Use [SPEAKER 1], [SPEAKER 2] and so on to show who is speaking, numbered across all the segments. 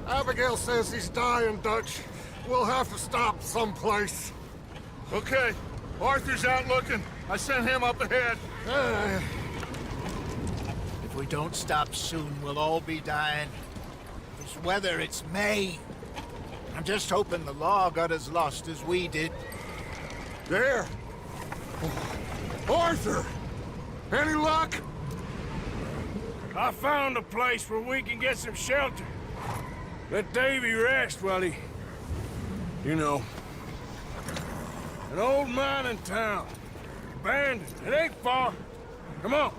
[SPEAKER 1] Abigail says he's dying, Dutch. We'll have to stop someplace.
[SPEAKER 2] Okay. Arthur's out looking. I sent him up ahead.
[SPEAKER 3] If we don't stop soon, we'll all be dying. This weather, it's May. I'm just hoping the law got as lost as we did.
[SPEAKER 1] There! Arthur! Any luck?
[SPEAKER 2] I found a place where we can get some shelter. Let Davy rest while he... You know. An old mining town. Abandoned. It ain't far. Come on.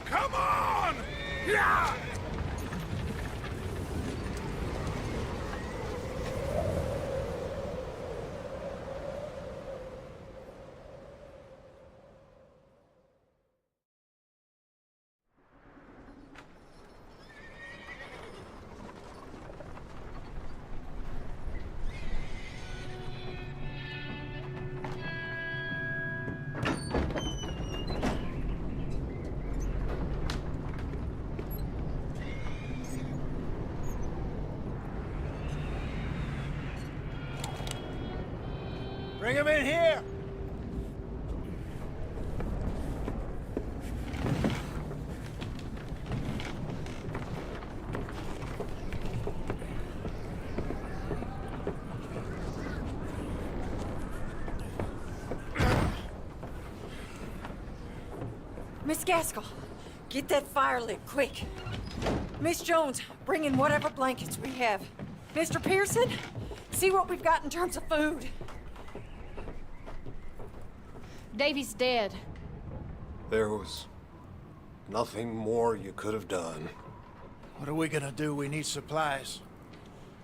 [SPEAKER 2] Come on! Yeah!
[SPEAKER 3] Bring him in here!
[SPEAKER 4] Miss Gaskell, get that fire lit, quick. Miss Jones, bring in whatever blankets we have. Mr. Pearson, see what we've got in terms of food.
[SPEAKER 5] Davy's dead.
[SPEAKER 1] There was nothing more you could have done.
[SPEAKER 3] What are we gonna do? We need supplies.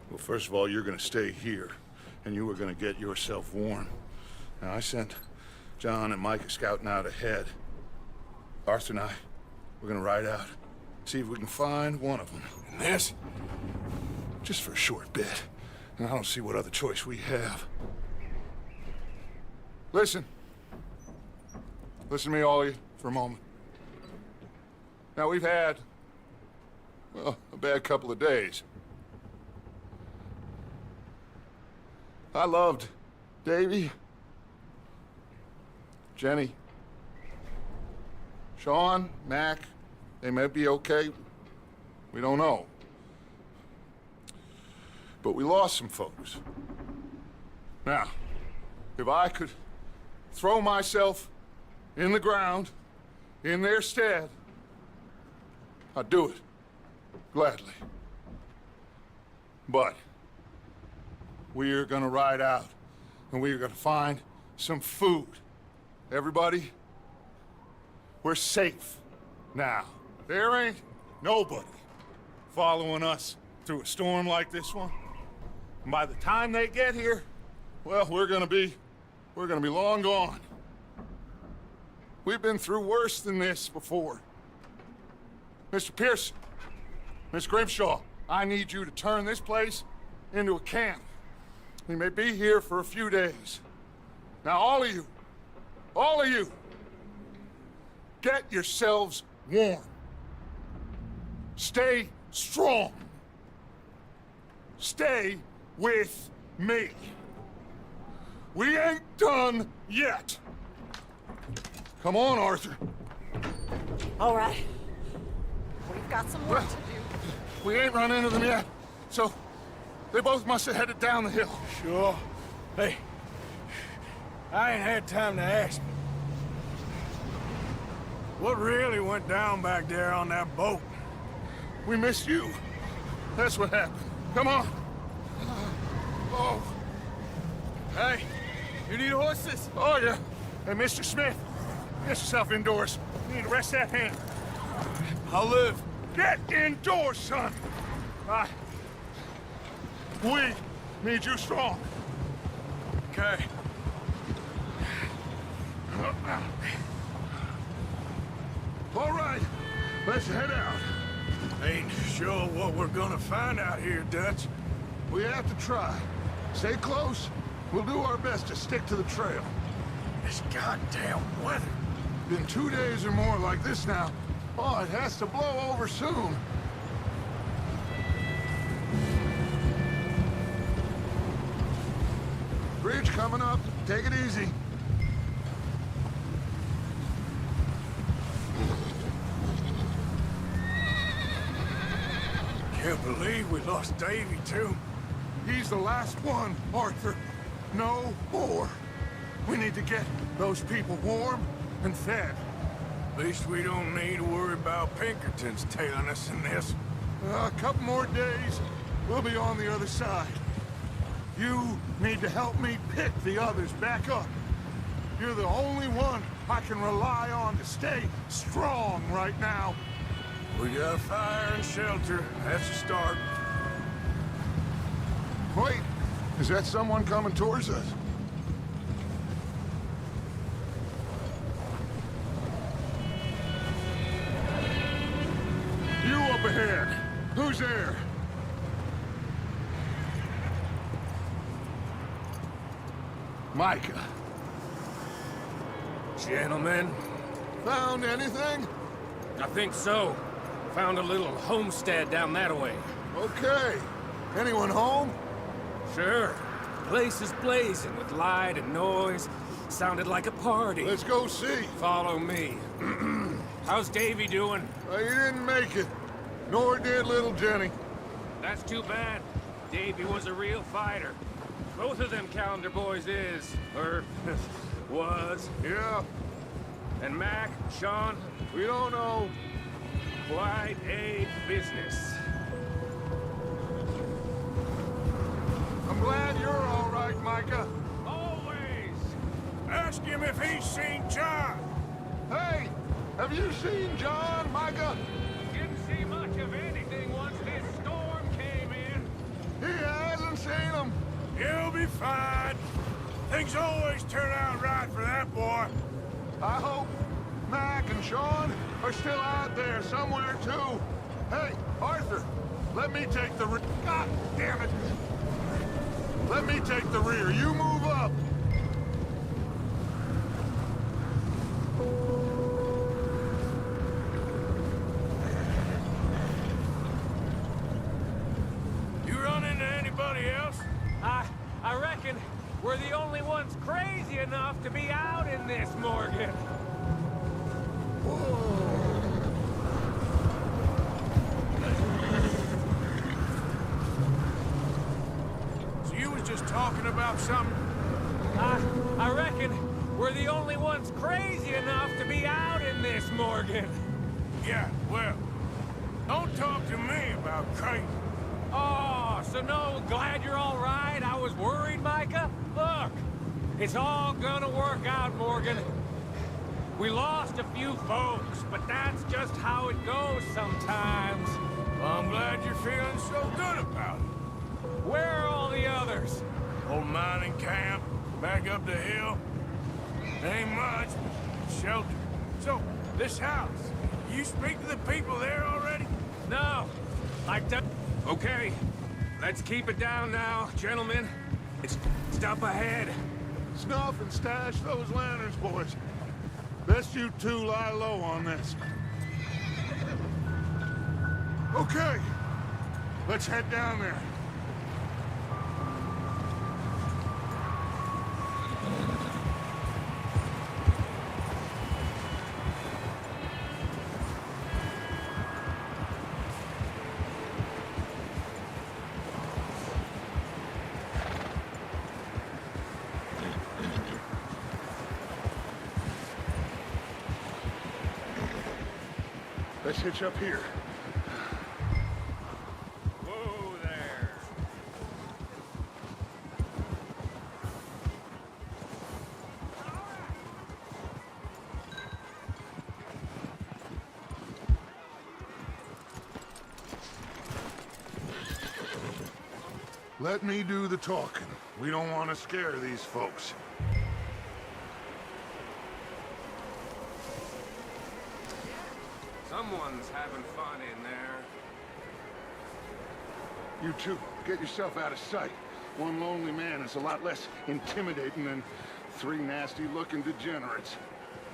[SPEAKER 2] Well, first of all, you're gonna stay here, and you were gonna get yourself warm. Now, I sent John and Micah scouting out ahead. Arthur and I, we're gonna ride out, see if we can find one of them. And this, just for a short bit. And I don't see what other choice we have. Listen. Listen to me, all of you, for a moment. Now, we've had, well, a bad couple of days. I loved Davy, Jenny, Sean, Mac. They may be okay. We don't know. But we lost some folks. Now, if I could throw myself in the ground, in their stead, I'd do it, gladly. But we are gonna ride out, and we are gonna find some food. everybody, we're safe now. There ain't nobody following us through a storm like this one. And by the time they get here, well, we're gonna be long gone. We've been through worse than this before. Mr. Pearson, Miss Grimshaw, I need you to turn this place into a camp. We may be here for a few days. Now, all of you, get yourselves warm. Stay strong. Stay with me. We ain't done yet. Come on, Arthur.
[SPEAKER 4] All right. We've got some work to do.
[SPEAKER 2] We ain't run into them yet, so they both must have headed down the hill.
[SPEAKER 6] Sure. Hey, I ain't had time to ask. What really went down back there on that boat?
[SPEAKER 2] We missed you. That's what happened. Come on. Oh.
[SPEAKER 6] Hey, you need horses?
[SPEAKER 2] Oh, yeah. Hey, Mr. Smith, get yourself indoors. You need to rest that hand.
[SPEAKER 6] I'll live.
[SPEAKER 2] Get indoors, son. We need you strong.
[SPEAKER 6] Okay.
[SPEAKER 2] All right, let's head out.
[SPEAKER 6] Ain't sure what we're gonna find out here, Dutch.
[SPEAKER 2] We have to try. Stay close. We'll do our best to stick to the trail.
[SPEAKER 6] This goddamn weather.
[SPEAKER 2] Been 2 days or more like this now. Oh, it has to blow over soon. Bridge coming up. Take it easy.
[SPEAKER 6] Can't believe we lost Davy, too.
[SPEAKER 2] He's the last one, Arthur. No more. We need to get those people warm and fed.
[SPEAKER 6] At least we don't need to worry about Pinkertons tailing us in this.
[SPEAKER 2] A couple more days, we'll be on the other side. You need to help me pick the others back up. You're the only one I can rely on to stay strong right now.
[SPEAKER 6] We got fire and shelter. That's a start.
[SPEAKER 2] Wait, is that someone coming towards us? You up ahead. Who's there? Micah.
[SPEAKER 7] Gentlemen,
[SPEAKER 2] Found anything?
[SPEAKER 7] I think so. Found a little homestead down that way.
[SPEAKER 2] Okay. Anyone home?
[SPEAKER 7] Sure. Place is blazing with light and noise. Sounded like a party.
[SPEAKER 2] Let's go see.
[SPEAKER 7] Follow me. How's Davy doing?
[SPEAKER 2] He didn't make it. Nor did little Jenny.
[SPEAKER 7] That's too bad. Davy was a real fighter. Both of them Calendar boys is, or was.
[SPEAKER 2] Yeah,
[SPEAKER 7] And Mac, Sean,
[SPEAKER 2] we don't know.
[SPEAKER 7] quite a business.
[SPEAKER 2] I'm glad you're all right, Micah.
[SPEAKER 7] Always!
[SPEAKER 6] Ask him if he's seen John.
[SPEAKER 2] Hey, have you seen John, Micah?
[SPEAKER 7] Didn't see much of anything once this storm came in.
[SPEAKER 2] He hasn't seen him.
[SPEAKER 6] He'll be fine. Things always turn out right for that boy.
[SPEAKER 2] I hope Mac and Sean are still out there somewhere, too. Hey, Arthur, let me take the God damn it! Let me take the rear. You move up.
[SPEAKER 6] You run into anybody else?
[SPEAKER 7] I reckon we're the only ones crazy enough to be out in this, Morgan.
[SPEAKER 6] So you was just talking about something?
[SPEAKER 7] I reckon we're the only ones crazy enough to be out in this, Morgan.
[SPEAKER 6] Yeah, well, don't talk to me about crazy.
[SPEAKER 7] Oh, so no, glad you're all right. I was worried, Micah. Look, it's all gonna work out, Morgan. We lost a few folks, but that's just how it goes sometimes.
[SPEAKER 6] Well, I'm glad you're feeling so good about it.
[SPEAKER 7] Where are all the others?
[SPEAKER 6] Old mining camp, back up the hill. Ain't much, but shelter. So, this house, you speak to the people there already?
[SPEAKER 7] No. Okay. Let's keep it down now, gentlemen. It's up ahead.
[SPEAKER 2] Snuff and stash those lanterns, boys. Best you two lie low on this. Okay. Let's head down there. Let's hitch up here.
[SPEAKER 7] Whoa there.
[SPEAKER 2] Let me do the talking. We don't want to scare these folks.
[SPEAKER 7] Someone's having fun in there.
[SPEAKER 2] You two, get yourself out of sight. One lonely man is a lot less intimidating than three nasty-looking degenerates.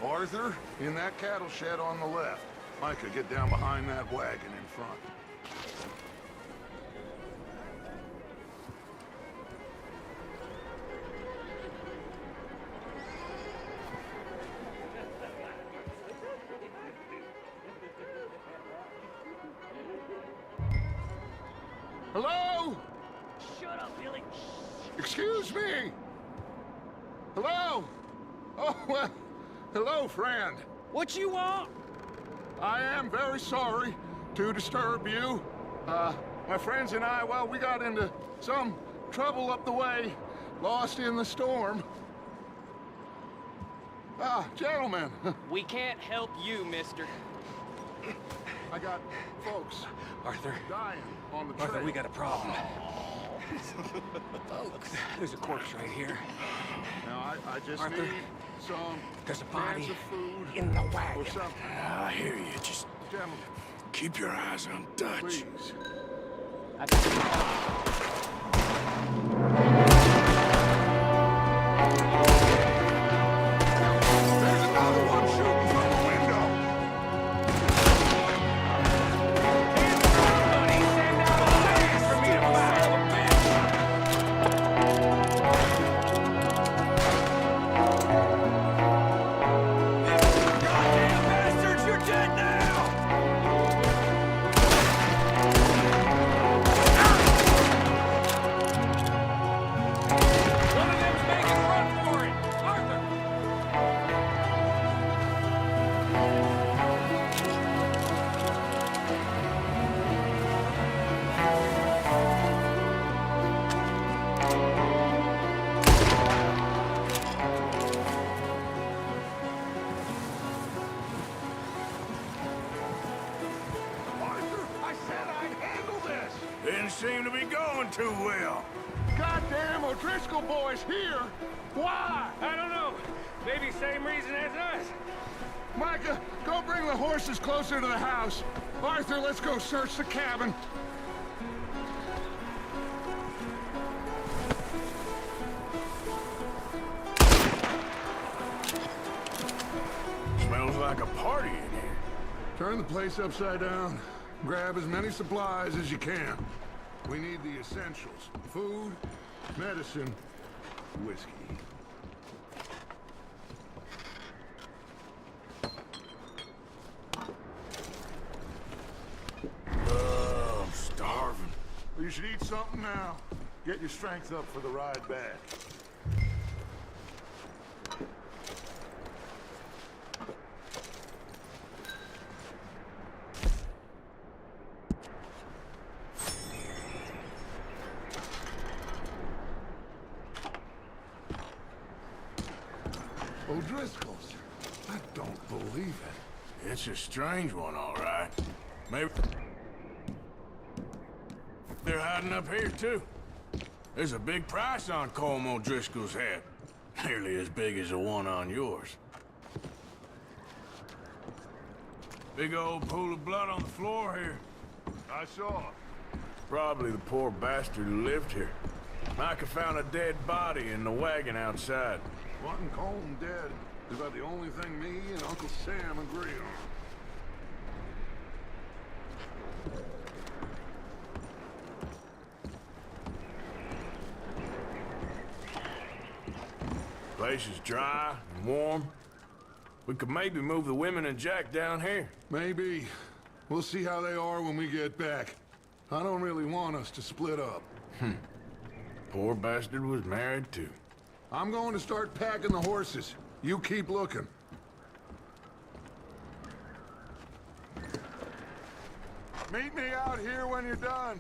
[SPEAKER 2] Arthur, in that cattle shed on the left. Micah, get down behind that wagon in front. Hello?
[SPEAKER 7] Shut up, Billy.
[SPEAKER 2] Excuse me? Hello? Oh, well, hello, friend.
[SPEAKER 7] What you want?
[SPEAKER 2] I am very sorry to disturb you. My friends and I, well, we got into some trouble up the way, lost in the storm. Ah, gentlemen,
[SPEAKER 8] We can't help you, mister.
[SPEAKER 2] I got folks
[SPEAKER 7] Arthur.
[SPEAKER 2] dying on the trail.
[SPEAKER 7] Arthur, we got a problem. There's a corpse right here.
[SPEAKER 2] Now, I just
[SPEAKER 7] Arthur,
[SPEAKER 2] need some
[SPEAKER 7] there's a
[SPEAKER 2] cans
[SPEAKER 7] body
[SPEAKER 2] of food
[SPEAKER 7] in the
[SPEAKER 2] or
[SPEAKER 7] wagon.
[SPEAKER 2] something.
[SPEAKER 6] I hear you. Just
[SPEAKER 2] Gentlemen,
[SPEAKER 6] keep your eyes on Dutch.
[SPEAKER 2] please. There's another one shooting from the window.
[SPEAKER 7] Somebody send out a blast for me to fire.
[SPEAKER 6] Goddamn bastards, you're dead now!
[SPEAKER 7] One of them's making a run for it. Arthur.
[SPEAKER 2] Arthur, I said I'd handle this.
[SPEAKER 6] Didn't seem to be going too well.
[SPEAKER 2] Goddamn O'Driscoll boys here. Why?
[SPEAKER 7] I don't know. Maybe same reason as us.
[SPEAKER 2] Micah, go bring the horses closer to the house. Arthur, let's go search the cabin.
[SPEAKER 6] Smells like a party in here.
[SPEAKER 2] Turn the place upside down. Grab as many supplies as you can. We need the essentials. Food, medicine, whiskey.
[SPEAKER 6] I'm starving.
[SPEAKER 2] Well, you should eat something now. Get your strength up for the ride back. O'Driscoll's. I don't believe it.
[SPEAKER 6] It's a strange one, all right. Maybe they're hiding up here, too. There's a big price on Colm O'Driscoll's head. Nearly as big as the one on yours. Big old pool of blood on the floor here.
[SPEAKER 2] I saw.
[SPEAKER 6] Probably the poor bastard who lived here. Micah found a dead body in the wagon outside.
[SPEAKER 2] Wanting Colm dead is about the only thing me and Uncle Sam agree on.
[SPEAKER 6] Place is dry and warm. We could maybe move the women and Jack down here.
[SPEAKER 2] Maybe. We'll see how they are when we get back. I don't really want us to split up.
[SPEAKER 6] Poor bastard was married too.
[SPEAKER 2] I'm going to start packing the horses. You keep looking. Meet me out here when you're done.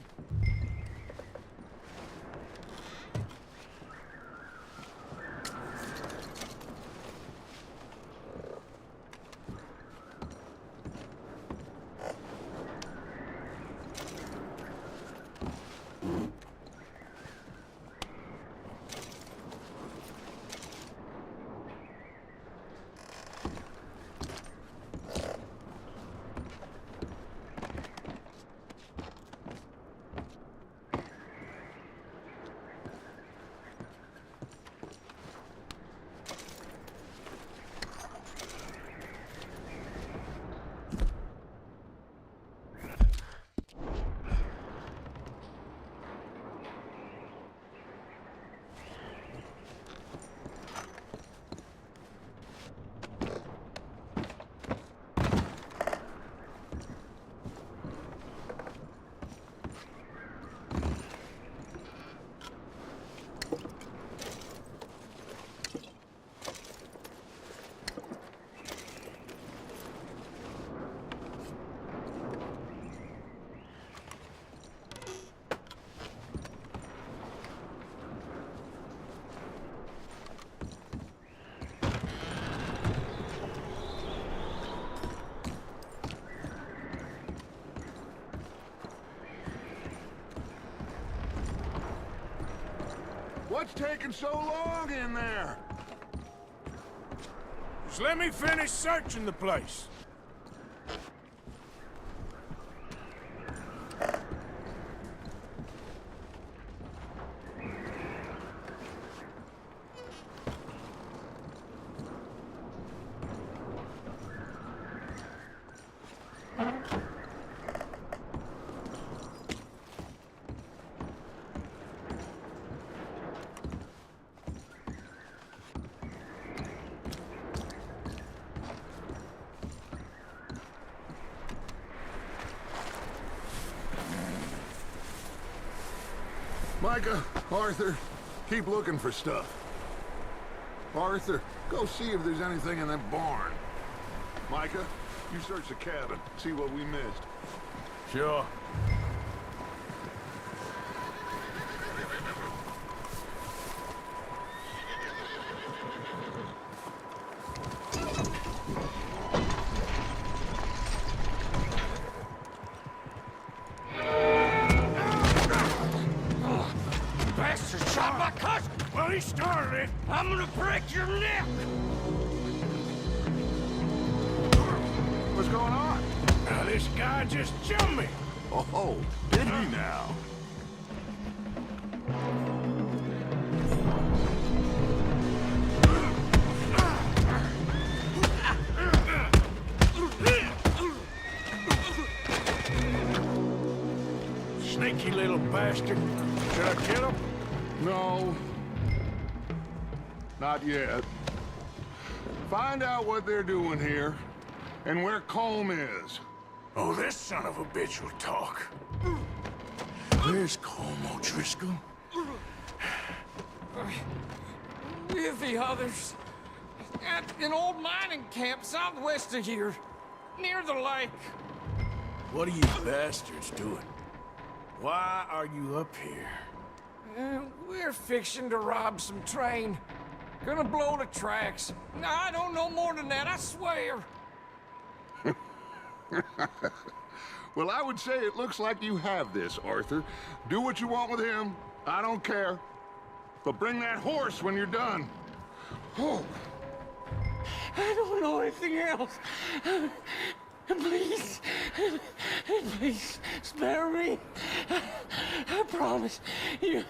[SPEAKER 2] What's taking so long in there?
[SPEAKER 6] Just let me finish searching the place.
[SPEAKER 2] Micah, Arthur, keep looking for stuff. Arthur, go see if there's anything in that barn. Micah, you search the cabin, see what we missed.
[SPEAKER 6] Sure.
[SPEAKER 7] Bastard shot my cousin!
[SPEAKER 6] Well, he started it.
[SPEAKER 7] I'm gonna break your neck!
[SPEAKER 2] What's going on?
[SPEAKER 6] Now, this guy just jumped me.
[SPEAKER 2] Oh, did he now?
[SPEAKER 6] Sneaky little bastard. Should I kill him?
[SPEAKER 2] No. Not yet. Find out what they're doing here, and where Colm is.
[SPEAKER 6] Oh, this son of a bitch will talk. Where's Colm O'Driscoll?
[SPEAKER 7] With the others. At an old mining camp southwest of here. Near the lake.
[SPEAKER 6] What are you bastards doing? Why are you up here?
[SPEAKER 7] We're fixing to rob some train.
[SPEAKER 6] Gonna blow the tracks. No, I don't know more than that, I swear.
[SPEAKER 2] Well, I would say it looks like you have this, Arthur. Do what you want with him. I don't care. But bring that horse when you're done. Oh.
[SPEAKER 6] I don't know anything else. Please, please spare me. I promise you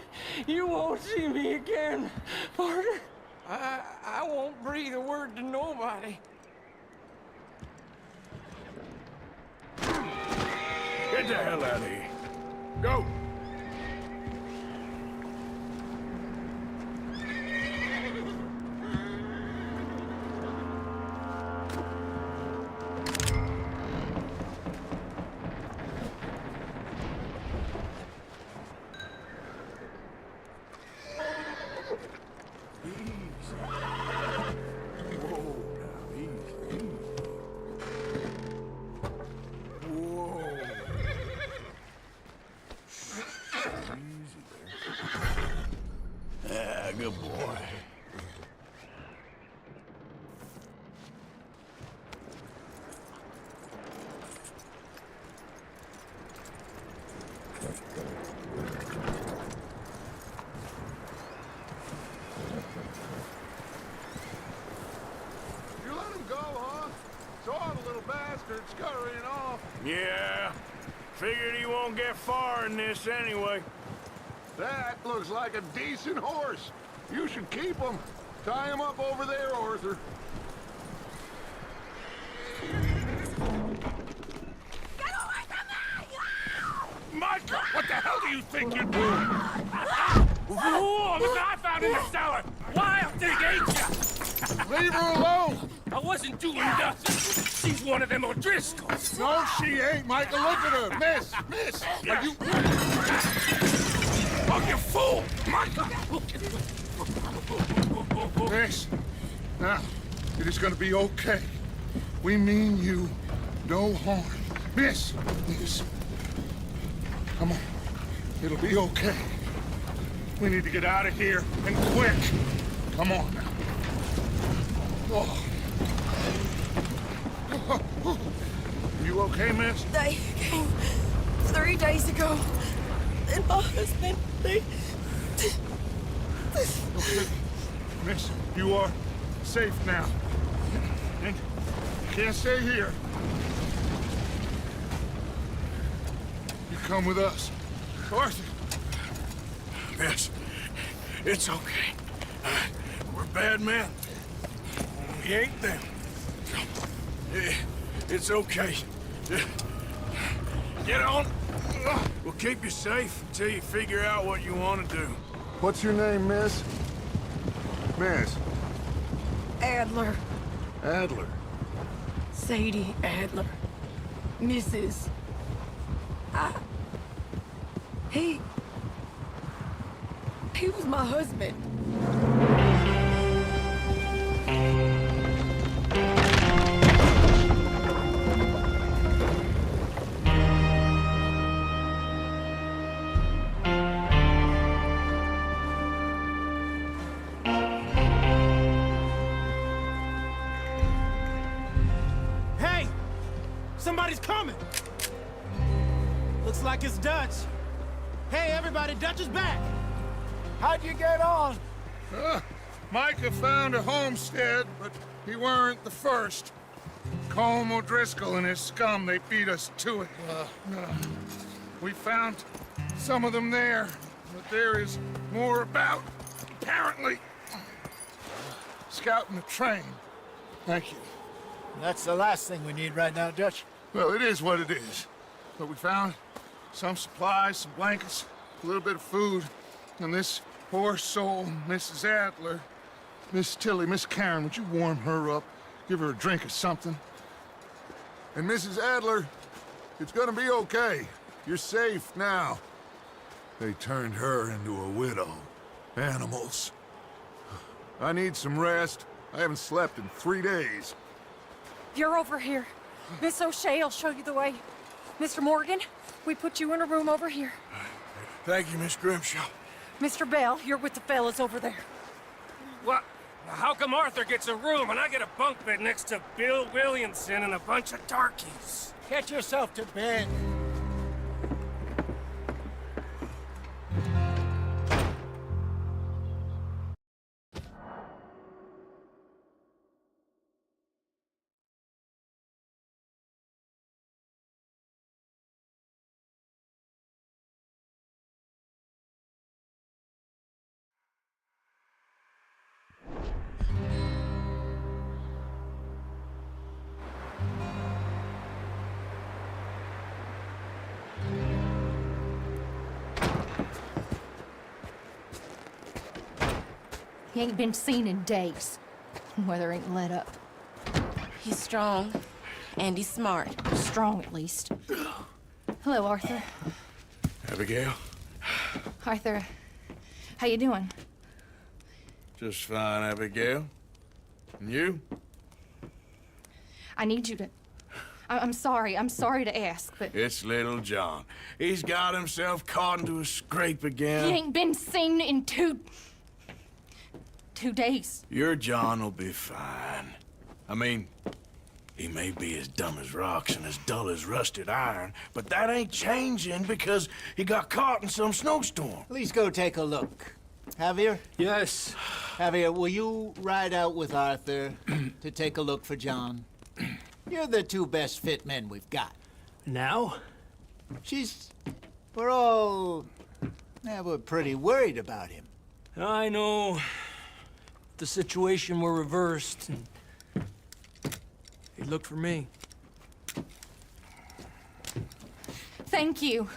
[SPEAKER 6] won't see me again, partner. I won't breathe a word to nobody. Get the hell out of here. Go. Good boy.
[SPEAKER 2] You let him go, huh? Saw the little bastard scurrying off.
[SPEAKER 6] Yeah. Figured he won't get far in this anyway.
[SPEAKER 2] That looks like a decent horse. You should keep him. Tie him up over there, Arthur.
[SPEAKER 4] Get away from me!
[SPEAKER 2] Micah, what the hell do you think you're doing?
[SPEAKER 7] Whoa, look what I found in the cellar! Wild thing, ain't ya?
[SPEAKER 2] Leave her alone.
[SPEAKER 7] I wasn't doing nothing. She's one of them O'Driscolls.
[SPEAKER 2] No, she ain't, Micah. Look at her. Miss, are you...
[SPEAKER 6] Oh, you fool! Micah!
[SPEAKER 2] Miss, now, it is gonna be okay. We mean you no harm. Miss, come on. It'll be okay. We need to get out of here, and quick. Come on now. Oh. You okay, miss?
[SPEAKER 4] They came 3 days ago. And my husband, they...
[SPEAKER 2] Okay. Miss, you are safe now. And you can't stay here. You come with us. Arthur.
[SPEAKER 6] Miss, it's okay. We're bad men. We ain't them. It's okay. Get on. We'll keep you safe until you figure out what you want to do.
[SPEAKER 2] What's your name, miss? Miss.
[SPEAKER 4] Adler.
[SPEAKER 2] Adler.
[SPEAKER 4] Sadie Adler. Mrs. He was my husband.
[SPEAKER 9] Hey! Somebody's coming! Looks like it's Dutch. Hey, everybody, Dutch is back!
[SPEAKER 3] How'd you get on?
[SPEAKER 2] Micah found a homestead, but he weren't the first. Colm O'Driscoll and his scum, they beat us to it. We found some of them there, but there is more about, apparently. Scouting the train. Thank you.
[SPEAKER 3] That's the last thing we need right now, Dutch.
[SPEAKER 2] Well, it is what it is. But we found some supplies, some blankets, a little bit of food, and this poor soul, Mrs. Adler. Miss Tilly, Miss Karen, would you warm her up? Give her a drink or something? And Mrs. Adler, it's gonna be okay. You're safe now. They turned her into a widow. Animals. I need some rest. I haven't slept in 3 days.
[SPEAKER 4] You're over here. Miss O'Shea will show you the way. Mr. Morgan, we put you in a room over here.
[SPEAKER 6] Thank you, Miss Grimshaw.
[SPEAKER 4] Mr. Bell, you're with the fellas over there.
[SPEAKER 6] What?
[SPEAKER 7] How come Arthur gets a room and I get a bunk bed next to Bill Williamson and a bunch of darkies?
[SPEAKER 3] Get yourself to bed.
[SPEAKER 5] He ain't been seen in days. Weather ain't let up.
[SPEAKER 10] He's strong, and he's smart.
[SPEAKER 5] Strong, at least. Hello, Arthur.
[SPEAKER 2] Abigail?
[SPEAKER 5] Arthur, how you doing?
[SPEAKER 2] Just fine, Abigail. And you?
[SPEAKER 5] I need you to... I'm sorry to ask, but...
[SPEAKER 2] It's little John. He's got himself caught into a scrape again.
[SPEAKER 5] He ain't been seen in 2 days.
[SPEAKER 2] Your John will be fine. I mean, he may be as dumb as rocks and as dull as rusted iron, but that ain't changing because he got caught in some snowstorm.
[SPEAKER 3] Please go take a look. Javier?
[SPEAKER 9] Yes.
[SPEAKER 3] Javier, will you ride out with Arthur to take a look for John? You're the 2 best fit men we've got.
[SPEAKER 9] Now?
[SPEAKER 3] We're pretty worried about him.
[SPEAKER 9] I know. If the situation were reversed, and he'd look for me.
[SPEAKER 5] Thank you.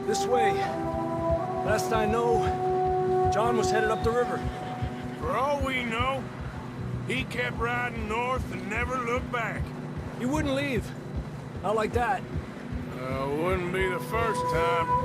[SPEAKER 9] This way. Last I know, John was headed up the river.
[SPEAKER 2] For all we know, he kept riding north and never looked back.
[SPEAKER 9] He wouldn't leave. Not like that.
[SPEAKER 2] Wouldn't be the first time.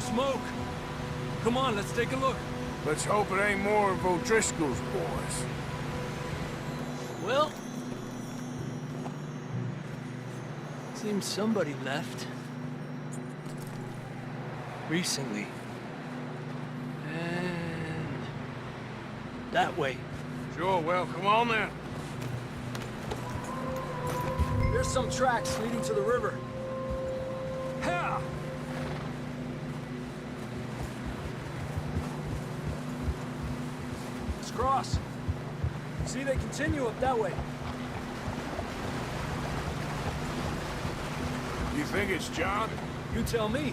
[SPEAKER 9] Smoke. Come on, let's take a look.
[SPEAKER 2] Let's hope it ain't more of O'Driscoll's boys.
[SPEAKER 9] Well, seems somebody left. Recently. And that way.
[SPEAKER 2] Sure, well, come on then.
[SPEAKER 9] There's some tracks leading to the river. Yeah. Cross. See, they continue up that way.
[SPEAKER 2] You think it's John?
[SPEAKER 9] You tell me.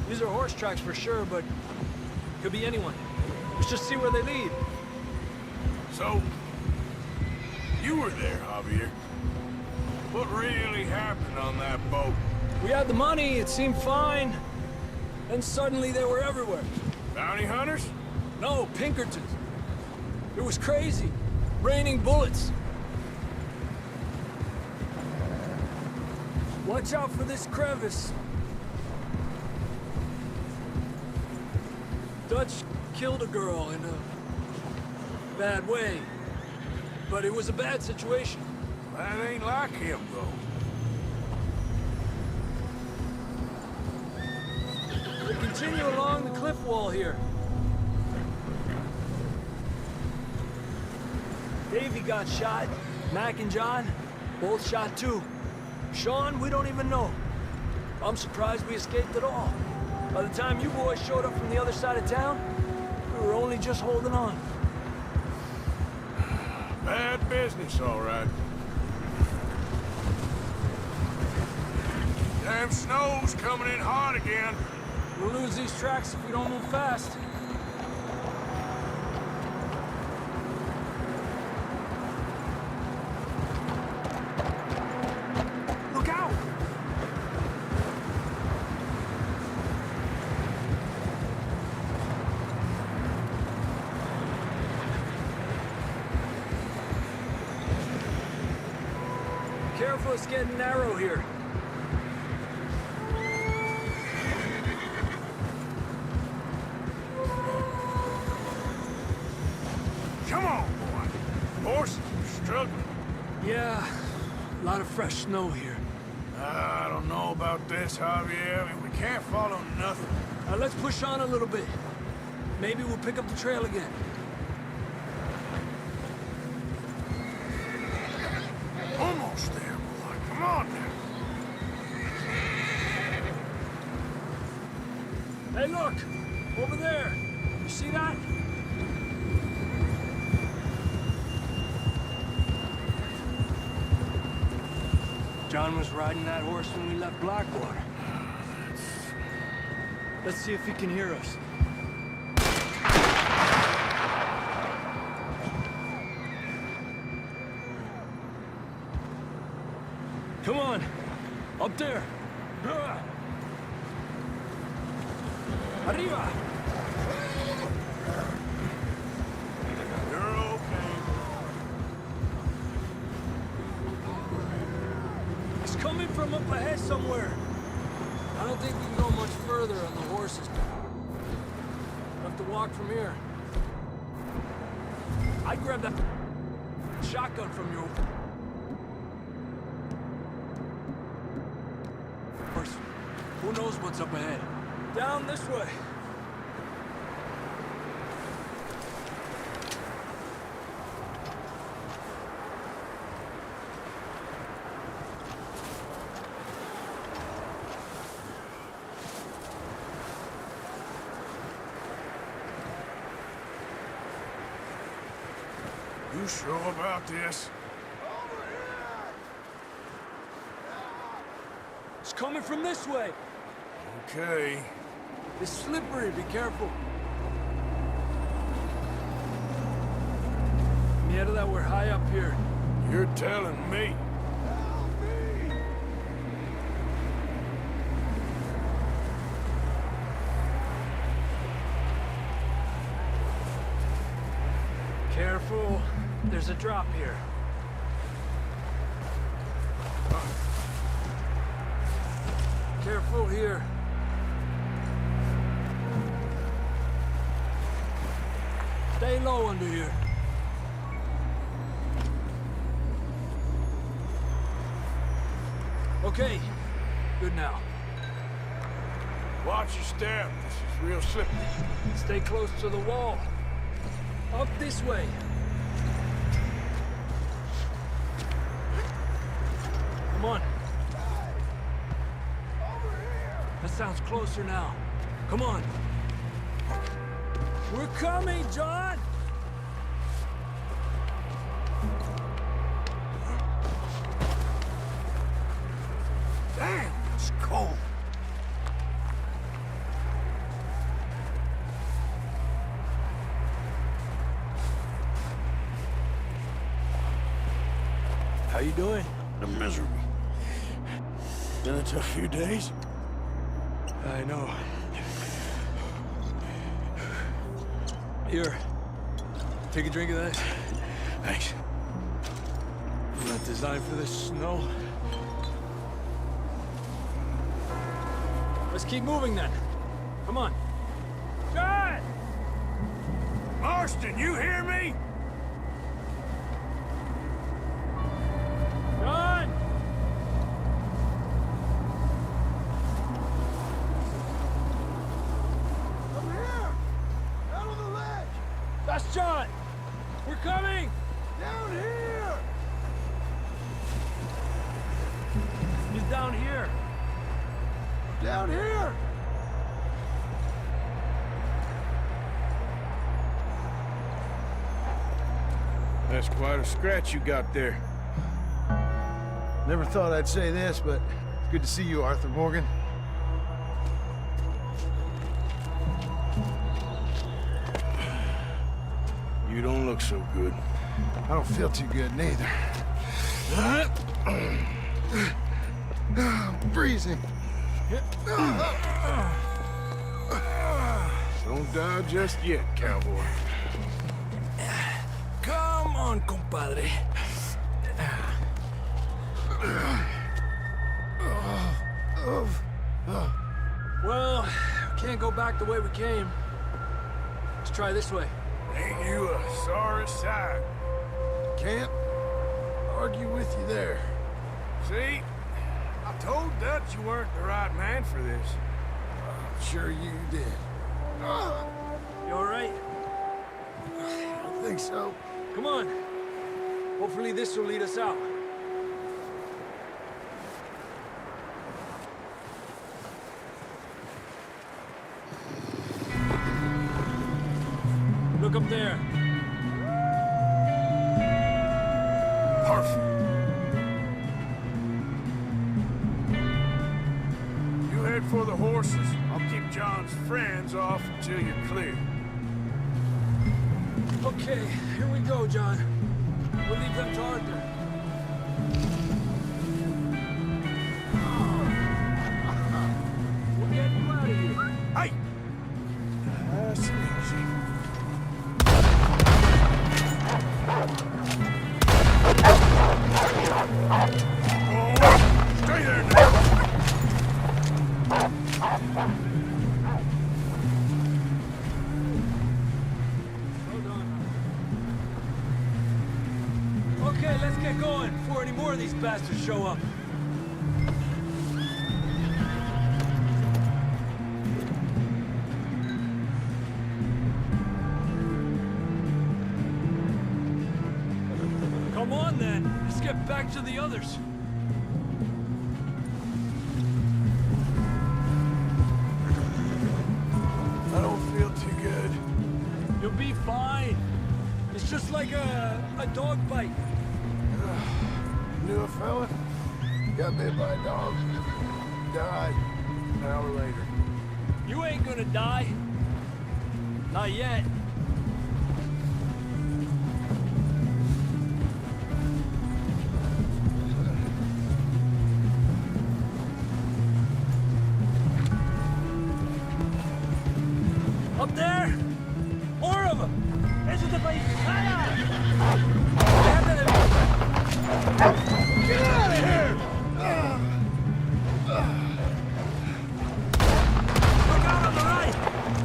[SPEAKER 9] These are horse tracks for sure, but could be anyone. Let's just see where they lead.
[SPEAKER 2] So, you were there, Javier. What really happened on that boat?
[SPEAKER 9] We had the money, it seemed fine. Then suddenly they were everywhere.
[SPEAKER 2] Bounty hunters?
[SPEAKER 9] No, Pinkertons. It was crazy. Raining bullets. Watch out for this crevice. Dutch killed a girl in a bad way. But it was a bad situation.
[SPEAKER 2] That ain't like him, though.
[SPEAKER 9] We continue along the cliff wall here. Davey got shot. Mac and John, both shot too. Sean, we don't even know. I'm surprised we escaped at all. By the time you boys showed up from the other side of town, we were only just holding on.
[SPEAKER 2] Bad business, all right. Damn snow's coming in hard again.
[SPEAKER 9] We'll lose these tracks if we don't move fast. Look out! careful, it's getting narrow here.
[SPEAKER 3] Come on, boy. Horses are struggling.
[SPEAKER 9] Yeah, a lot of fresh snow here.
[SPEAKER 3] I don't know about this, Javier. I mean, we can't follow nothing.
[SPEAKER 9] Let's push on a little bit. Maybe we'll pick up the trail again.
[SPEAKER 3] Almost there, boy. Come on now.
[SPEAKER 9] Hey, look! Over there! You see that? John was riding that horse when we left Blackwater. Let's see if he can hear us. Come on! Up there! Arriba!
[SPEAKER 3] You're okay.
[SPEAKER 9] It's coming from up ahead somewhere. I don't think we can go much further on the horses. We'll have to walk from here. I'd grab that shotgun from your horse. Who knows what's up ahead? Down this way.
[SPEAKER 3] You sure about this?
[SPEAKER 9] It's coming from this way.
[SPEAKER 3] Okay.
[SPEAKER 9] It's slippery, be careful. Mierda, that we're high up here.
[SPEAKER 3] You're telling me.
[SPEAKER 9] Careful. There's a drop here. Careful here. Stay low under here. Okay, good now.
[SPEAKER 3] Watch your step. This is real slippery.
[SPEAKER 9] Stay close to the wall. Up this way. Come on. That sounds closer now. Come on. We're coming, John!
[SPEAKER 3] Damn, it's cold.
[SPEAKER 9] How you doing?
[SPEAKER 3] I'm miserable. Been a tough few days.
[SPEAKER 9] I know. Here. Take a drink of that.
[SPEAKER 3] Thanks.
[SPEAKER 9] Not designed for this snow. Let's keep moving then. Come on. John!
[SPEAKER 3] Marston, you hear me?
[SPEAKER 9] John!
[SPEAKER 3] I'm here! Out on the ledge!
[SPEAKER 9] That's John! We're coming!
[SPEAKER 3] Down here!
[SPEAKER 9] He's down here.
[SPEAKER 3] Down here!
[SPEAKER 11] That's quite a scratch you got there. Never thought I'd say this, but it's good to see you, Arthur Morgan. You don't look so good. I don't feel too good, neither. I'm freezing. Don't die just yet, cowboy.
[SPEAKER 9] Come on, compadre. Well, we can't go back the way we came. Let's try this way.
[SPEAKER 11] Ain't you a sorry sight? Can't argue with you there. See? I told Dutch you weren't the right man for this. I'm sure you did.
[SPEAKER 9] You all right?
[SPEAKER 11] I don't think so.
[SPEAKER 9] Come on. Hopefully this will lead us out. Look up there.
[SPEAKER 11] Perfect. You head for the horses. I'll keep John's friends off until you're clear.
[SPEAKER 9] Okay, here we go, John. We'll leave them to Arthur. We'll get you out of here.
[SPEAKER 11] Hey! Nice and easy. Oh, stay there now!
[SPEAKER 9] Okay, let's get going before any more of these bastards show up. Come on then, let's get back to the others.
[SPEAKER 11] I don't feel too good.
[SPEAKER 9] You'll be fine. It's just like a dog bite.
[SPEAKER 11] Knew a fella? Got bit by a dog. Died an hour later.
[SPEAKER 9] You ain't gonna die. Not yet. Up there! More of them! Eso te país!
[SPEAKER 11] Get out of here!
[SPEAKER 9] Look out on the right!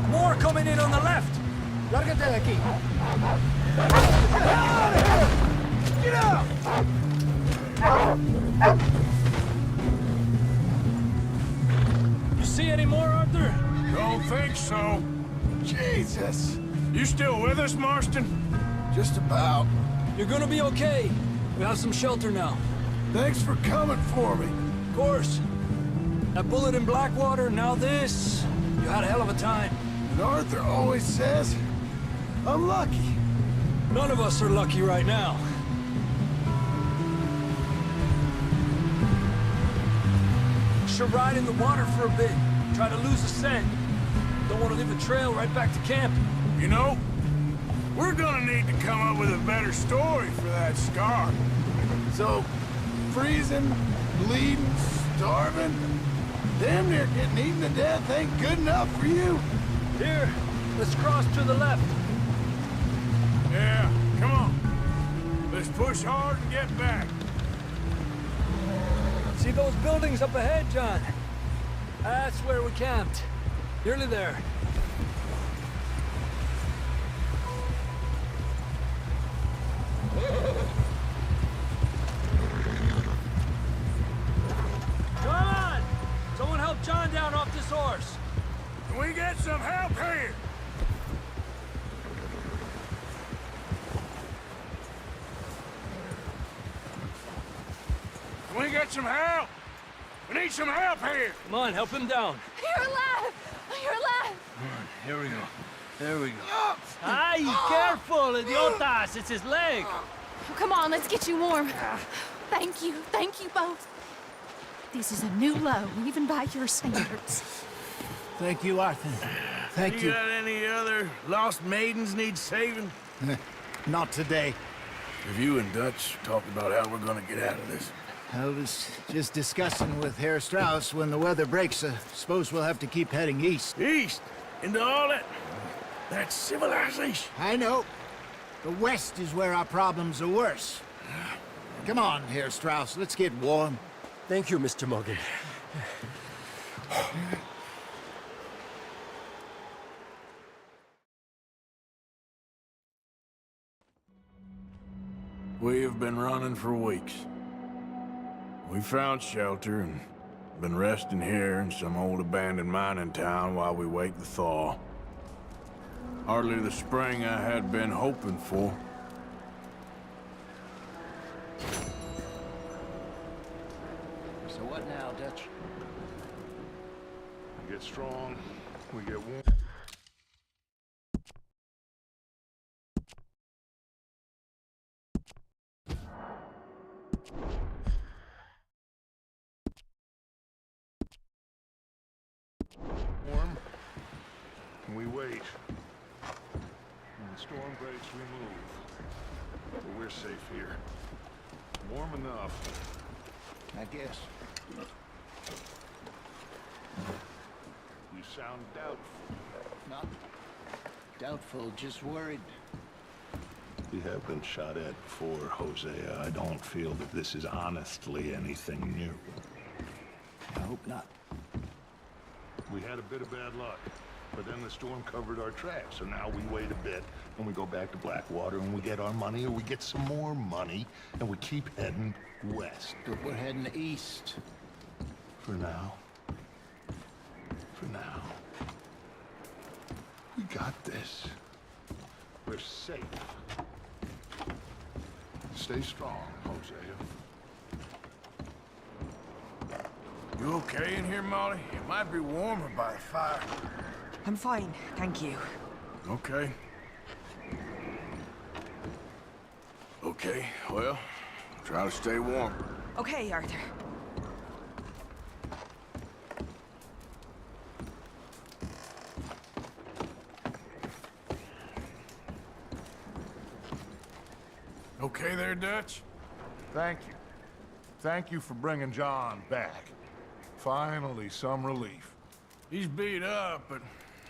[SPEAKER 9] More coming in on the left! Lárgate de aquí!
[SPEAKER 11] Get out!
[SPEAKER 9] You see any more, Arthur?
[SPEAKER 11] Don't think so. Jesus! You still with us, Marston? Just about.
[SPEAKER 9] You're gonna be okay. We have some shelter now.
[SPEAKER 11] Thanks for coming for me.
[SPEAKER 9] Of course. That bullet in Blackwater, now this. You had a hell of a time.
[SPEAKER 11] And Arthur always says, I'm lucky.
[SPEAKER 9] None of us are lucky right now. Should ride in the water for a bit. Try to lose the scent. Don't want to leave a trail right back to camp.
[SPEAKER 11] You know, we're gonna need to come up with a better story for that scar. So, freezing, bleeding, starving, damn near getting eaten to death ain't good enough for you.
[SPEAKER 9] Here, let's cross to the left.
[SPEAKER 11] Yeah, come on. Let's push hard and get back.
[SPEAKER 9] See those buildings up ahead, John? That's where we camped. Nearly there. John! Someone help John down off this horse.
[SPEAKER 11] Can we get some help here? Can we get some help? We need some help here.
[SPEAKER 9] Come on, help him down.
[SPEAKER 4] You're alive! You're alive!
[SPEAKER 9] Here we go. There we go. Ay, careful, idiotas! It's his leg.
[SPEAKER 5] Come on, let's get you warm. Thank you both. This is a new low, even by your standards.
[SPEAKER 3] Thank you, Arthur. Thank you.
[SPEAKER 11] got any other lost maidens need saving?
[SPEAKER 3] Not today.
[SPEAKER 11] Have you and Dutch talked about how we're gonna get out of this?
[SPEAKER 3] I was just discussing with Herr Strauss when the weather breaks. Suppose we'll have to keep heading east.
[SPEAKER 11] East? Into all that civilization?
[SPEAKER 3] I know. The west is where our problems are worse. Come on here, Strauss. Let's get warm.
[SPEAKER 9] Thank you, Mr. Morgan.
[SPEAKER 11] We have been running for weeks. We found shelter and been resting here in some old abandoned mining town while we wait the thaw. Hardly the spring I had been hoping for.
[SPEAKER 3] So what now, Dutch?
[SPEAKER 2] We get strong, we get warm. Warm, and we wait. When the storm breaks, we move. But we're safe here. Warm enough.
[SPEAKER 3] I guess.
[SPEAKER 2] You sound doubtful.
[SPEAKER 3] Not doubtful, just worried.
[SPEAKER 2] We have been shot at before, Hosea. I don't feel that this is honestly anything new.
[SPEAKER 3] I hope not.
[SPEAKER 2] We had a bit of bad luck, but then the storm covered our tracks, so now we wait a bit, and we go back to Blackwater, and we get our money, or we get some more money, and we keep heading west.
[SPEAKER 3] But we're heading east.
[SPEAKER 2] For now. For now. We got this. We're safe. Stay strong, Hosea.
[SPEAKER 11] You okay in here, Molly? It might be warmer by the fire.
[SPEAKER 4] I'm fine, thank you.
[SPEAKER 11] Okay. Okay, well, try to stay warm.
[SPEAKER 4] Okay, Arthur.
[SPEAKER 11] Okay there, Dutch?
[SPEAKER 2] Thank you. Thank you for bringing John back. Finally, some relief.
[SPEAKER 11] He's beat up, but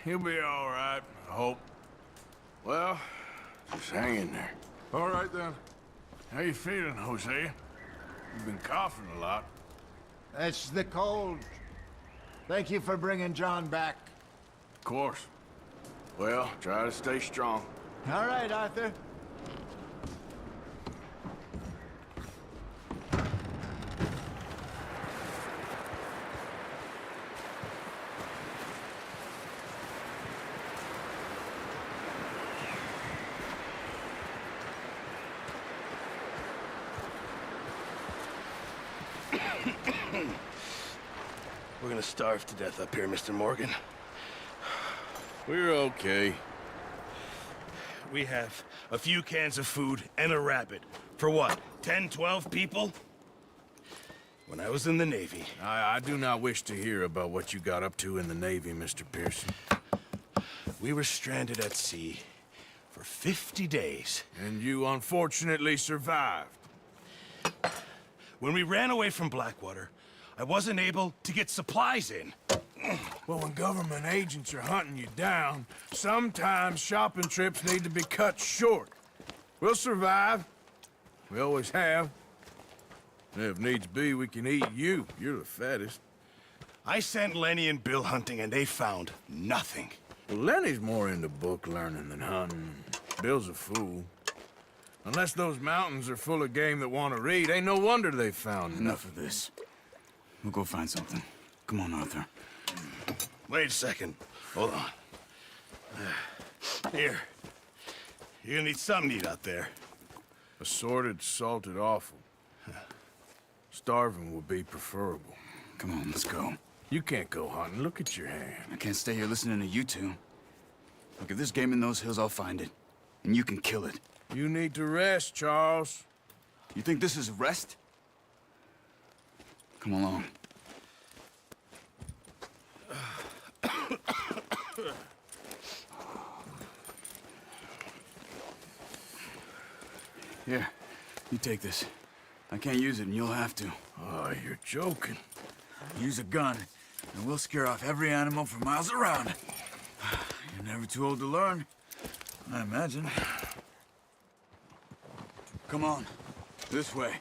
[SPEAKER 11] he'll be all right, I hope. Well, just hang in there.
[SPEAKER 2] All right, then.
[SPEAKER 11] How you feeling, Hosea? You've been coughing a lot.
[SPEAKER 3] It's the cold. Thank you for bringing John back.
[SPEAKER 11] Of course. Well, try to stay strong.
[SPEAKER 3] All right, Arthur.
[SPEAKER 12] We're gonna starve to death up here, Mr. Morgan.
[SPEAKER 11] We're okay.
[SPEAKER 12] We have a few cans of food and a rabbit. For what, 10, 12 people? When I was in the Navy...
[SPEAKER 11] I do not wish to hear about what you got up to in the Navy, Mr. Pearson.
[SPEAKER 12] We were stranded at sea for 50 days.
[SPEAKER 11] And you unfortunately survived.
[SPEAKER 12] When we ran away from Blackwater, I wasn't able to get supplies in.
[SPEAKER 11] Well, when government agents are hunting you down, sometimes shopping trips need to be cut short. We'll survive. We always have. And if needs be, we can eat you. You're the fattest.
[SPEAKER 12] I sent Lenny and Bill hunting, and they found nothing.
[SPEAKER 11] Well, Lenny's more into book learning than hunting. Bill's a fool. Unless those mountains are full of game that want to read, ain't no wonder they found
[SPEAKER 13] Enough of this. We'll go find something. Come on, Arthur.
[SPEAKER 12] Wait a second. Hold on. Here. You're gonna need something to eat out there.
[SPEAKER 11] Assorted, salted offal. Starving would be preferable.
[SPEAKER 13] Come on, let's go.
[SPEAKER 11] You can't go hunting. Look at your hand.
[SPEAKER 13] I can't stay here listening to you two. Look, if there's game in those hills, I'll find it. And you can kill it.
[SPEAKER 11] You need to rest, Charles.
[SPEAKER 13] You think this is rest? Come along. Here, you take this. I can't use it, and you'll have to.
[SPEAKER 11] Oh, you're joking.
[SPEAKER 13] Use a gun, and we'll scare off every animal for miles around. You're never too old to learn, I imagine. Come on, this way.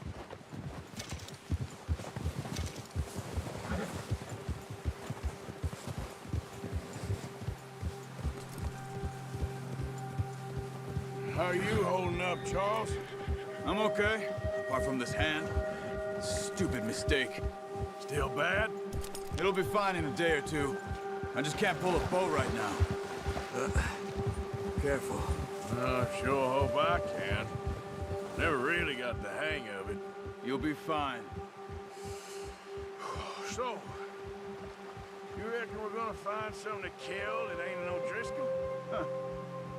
[SPEAKER 11] How are you holding up, Charles?
[SPEAKER 13] I'm okay, apart from this hand. Stupid mistake.
[SPEAKER 11] Still bad?
[SPEAKER 13] It'll be fine in a day or two. I just can't pull a bow right now. Careful.
[SPEAKER 11] I sure hope I can. Never really got the hang of it.
[SPEAKER 13] You'll be fine.
[SPEAKER 11] So, you reckon we're gonna find something to kill that ain't no Driscoll?
[SPEAKER 13] Huh.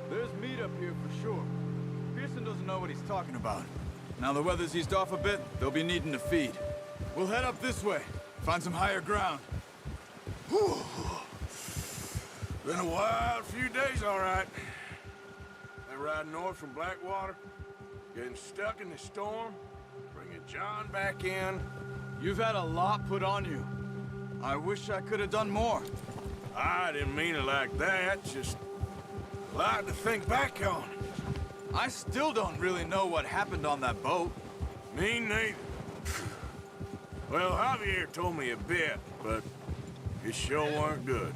[SPEAKER 13] There's meat up here for sure. Pearson doesn't know what he's talking about. Now the weather's eased off a bit, they'll be needing to feed. We'll head up this way, find some higher ground.
[SPEAKER 11] Whew. Been a wild few days, all right. They ride north from Blackwater, getting stuck in the storm, bringing John back in.
[SPEAKER 13] You've had a lot put on you. I wish I could have done more.
[SPEAKER 11] I didn't mean it like that, just a lot to think back on.
[SPEAKER 13] I still don't really know what happened on that boat.
[SPEAKER 11] Me neither. Well, Javier told me a bit, but it sure weren't good.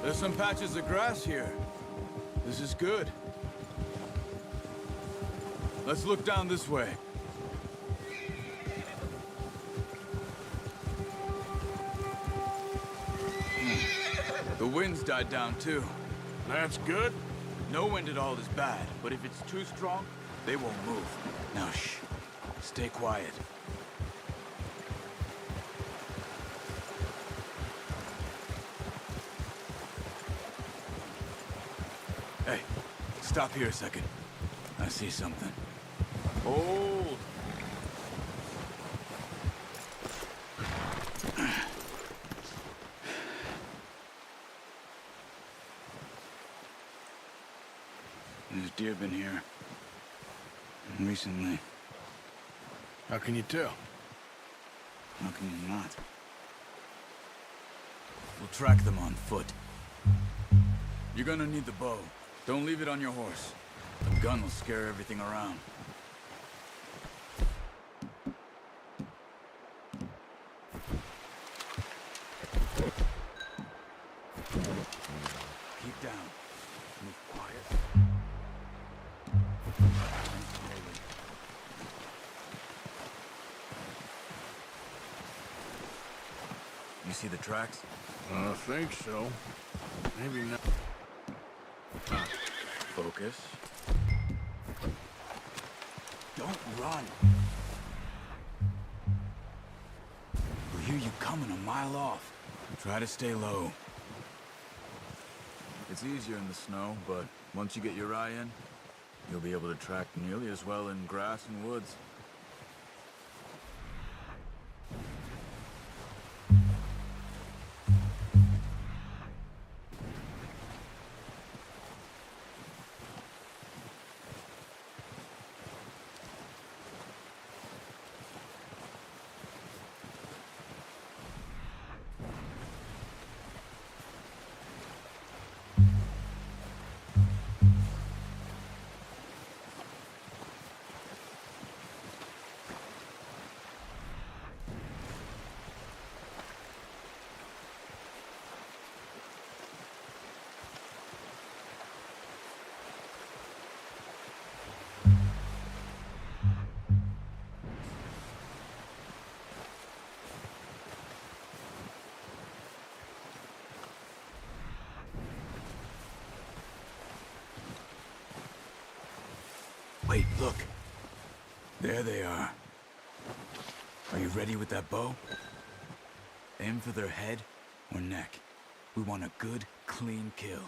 [SPEAKER 13] There's some patches of grass here. This is good. Let's look down this way. The wind's died down too.
[SPEAKER 11] That's good.
[SPEAKER 13] No wind at all is bad, but if it's too strong, they won't move. Now shh. Stay quiet. Hey, stop here a second. I see something. Hold! There's deer been here. Recently.
[SPEAKER 11] How can you tell?
[SPEAKER 13] How can you not? We'll track them on foot. You're gonna need the bow. Don't leave it on your horse. The gun will scare everything around. Keep down. Move quiet. And slowly. You see the tracks?
[SPEAKER 11] I think so. Maybe not.
[SPEAKER 13] Focus. Don't run. We'll hear you coming a mile off. Try to stay low. It's easier in the snow, but once you get your eye in, you'll be able to track nearly as well in grass and woods. Wait, look. There they are. Are you ready with that bow? Aim for their head or neck. We want a good, clean kill.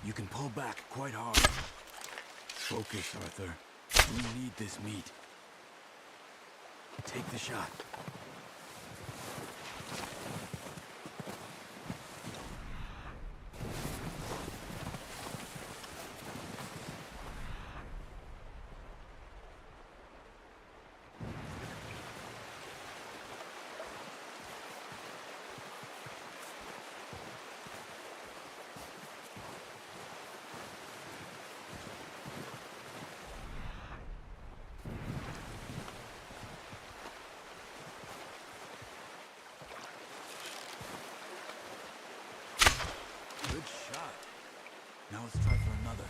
[SPEAKER 13] You can pull back quite hard. Focus, Arthur. We need this meat. Take the shot. Good shot. Now let's try for another.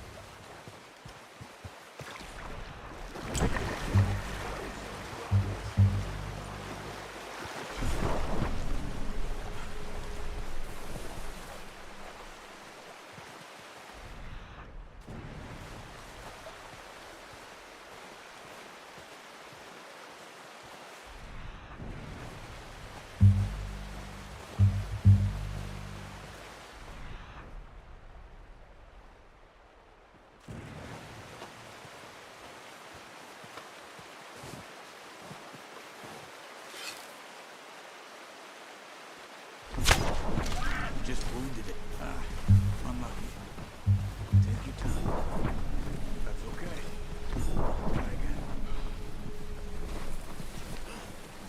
[SPEAKER 13] Just wounded it. Unlucky. Take your time. That's okay. Try again.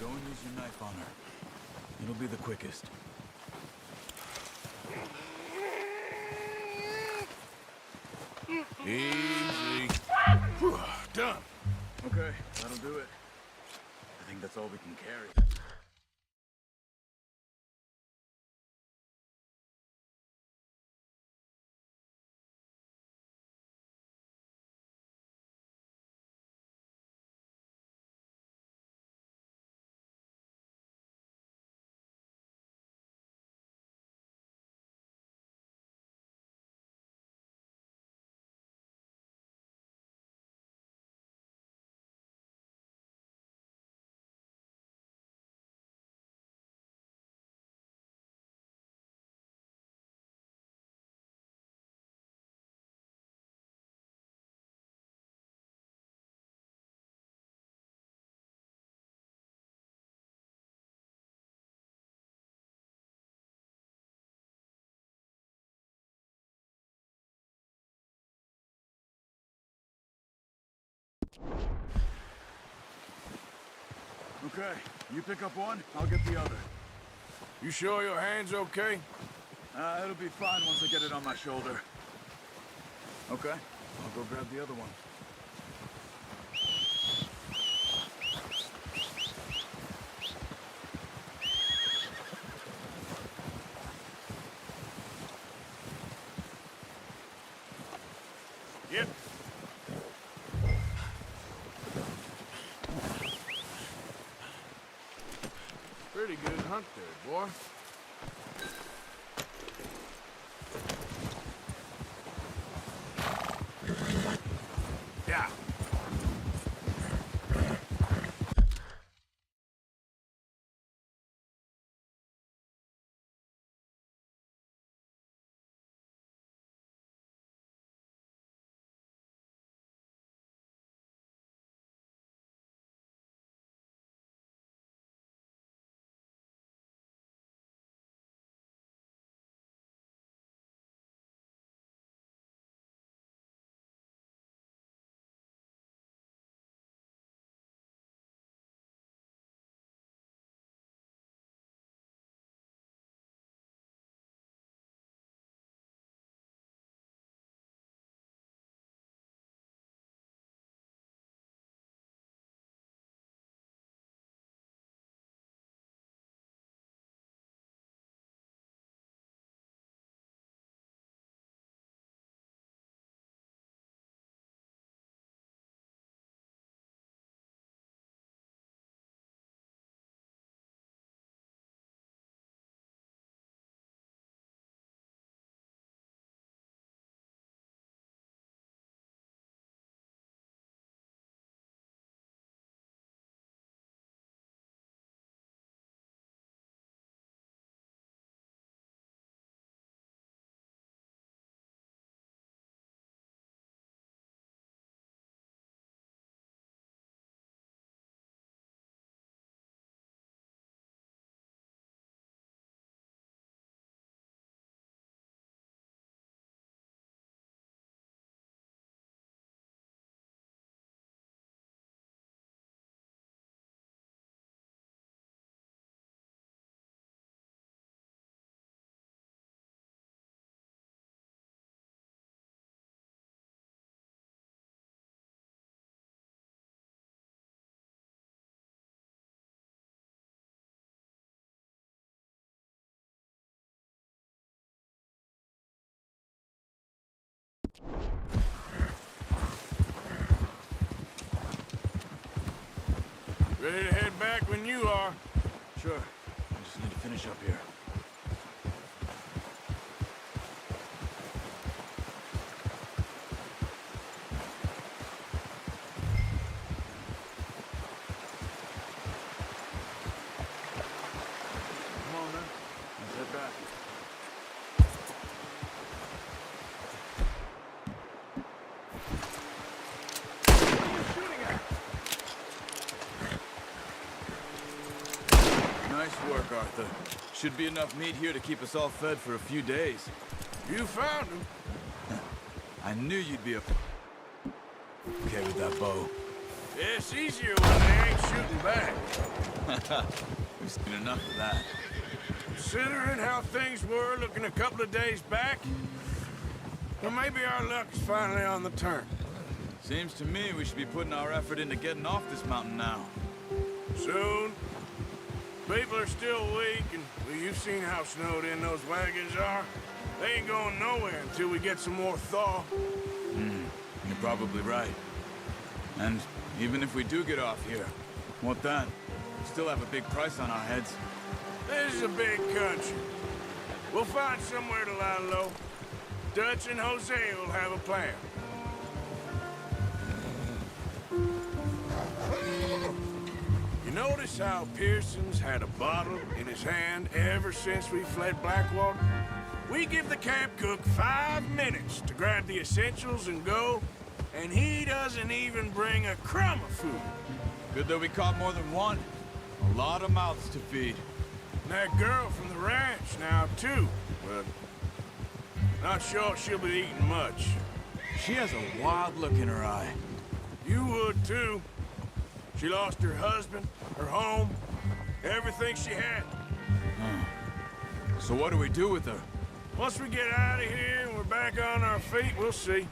[SPEAKER 13] Go and use your knife on her. It'll be the quickest. Easy.
[SPEAKER 2] Done.
[SPEAKER 13] Okay, that'll do it. I think that's all we can carry. Okay, you pick up one, I'll get the other.
[SPEAKER 11] You sure your hand's okay?
[SPEAKER 13] It'll be fine once I get it on my shoulder. Okay, I'll go grab the other one.
[SPEAKER 11] Yep. Pretty good hunt there, boy. Yeah. Ready to head back when you are.
[SPEAKER 13] Sure. I just need to finish up here. Come on, then. Let's head back. Nice work, Arthur. Should be enough meat here to keep us all fed for a few days.
[SPEAKER 11] You found him.
[SPEAKER 13] I knew you'd be okay with that bow.
[SPEAKER 11] Yeah, it's easier when they ain't shooting back.
[SPEAKER 13] We've seen enough of that.
[SPEAKER 11] Considering how things were looking a couple of days back, well, maybe our luck is finally on the turn.
[SPEAKER 13] Seems to me we should be putting our effort into getting off this mountain now.
[SPEAKER 11] Soon. People are still weak, and well, you've seen how snowed in those wagons are. They ain't going nowhere until we get some more thaw.
[SPEAKER 13] You're probably right. And even if we do get off here, what then? We still have a big price on our heads.
[SPEAKER 11] This is a big country. We'll find somewhere to lie low. Dutch and Hosea will have a plan. You notice how Pearson's had a bottle in his hand ever since we fled Blackwater? We give the camp cook 5 minutes to grab the essentials and go, and he doesn't even bring a crumb of food.
[SPEAKER 13] Good that we caught more than one. A lot of mouths to feed.
[SPEAKER 11] And that girl from the ranch now, too. But not sure she'll be eating much.
[SPEAKER 13] She has a wild look in her eye.
[SPEAKER 11] You would, too. She lost her husband, her home, everything she had.
[SPEAKER 13] So what do we do with her?
[SPEAKER 11] Once we get out of here and we're back on our feet, we'll see.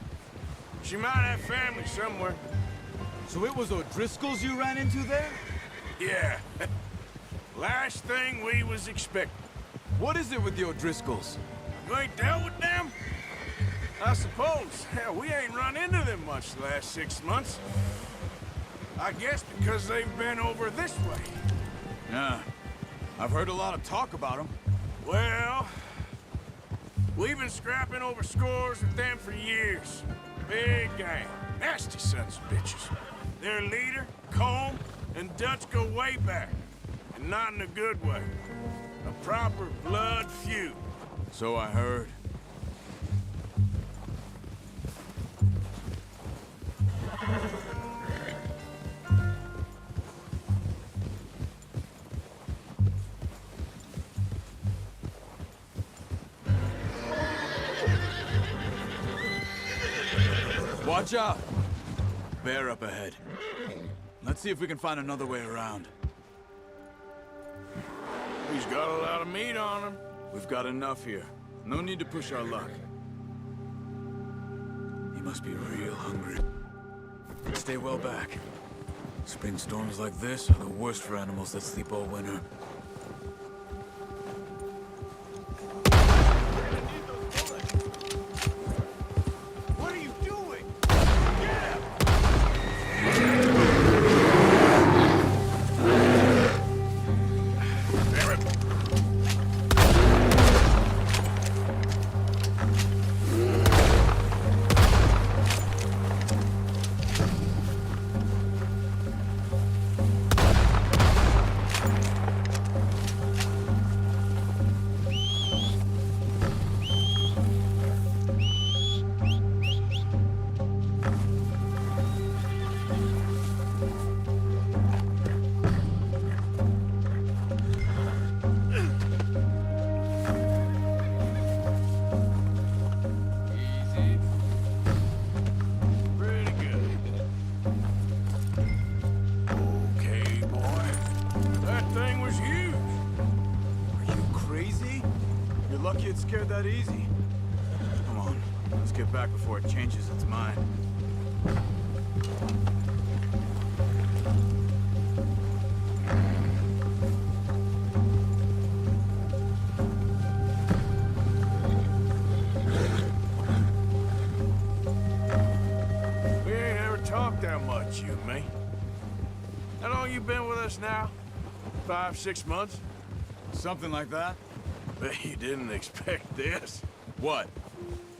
[SPEAKER 11] She might have family somewhere.
[SPEAKER 13] So it was O'Driscoll's you ran into there?
[SPEAKER 11] Yeah. Last thing we was expecting.
[SPEAKER 13] What is it with the O'Driscolls?
[SPEAKER 11] You ain't dealt with them? I suppose. Hell, we ain't run into them much the last 6 months. I guess because they've been over this way.
[SPEAKER 13] Yeah. I've heard a lot of talk about them.
[SPEAKER 11] Well, we've been scrapping over scores with them for years. Big gang. Nasty sons of bitches. Their leader, Colm, and Dutch go way back. And not in a good way. A proper blood feud.
[SPEAKER 13] So I heard. Watch out! Bear up ahead. Let's see if we can find another way around.
[SPEAKER 11] He's got a lot of meat on him.
[SPEAKER 13] We've got enough here. No need to push our luck. He must be real hungry. Stay well back. Spring storms like this are the worst for animals that sleep all winter.
[SPEAKER 11] What are you doing?
[SPEAKER 13] Lucky it scared that easy. Come on, let's get back before it changes its mind.
[SPEAKER 11] It's you, me. How long you been with us now? 5, 6 months?
[SPEAKER 13] Something like that?
[SPEAKER 11] Bet you didn't expect this.
[SPEAKER 13] What?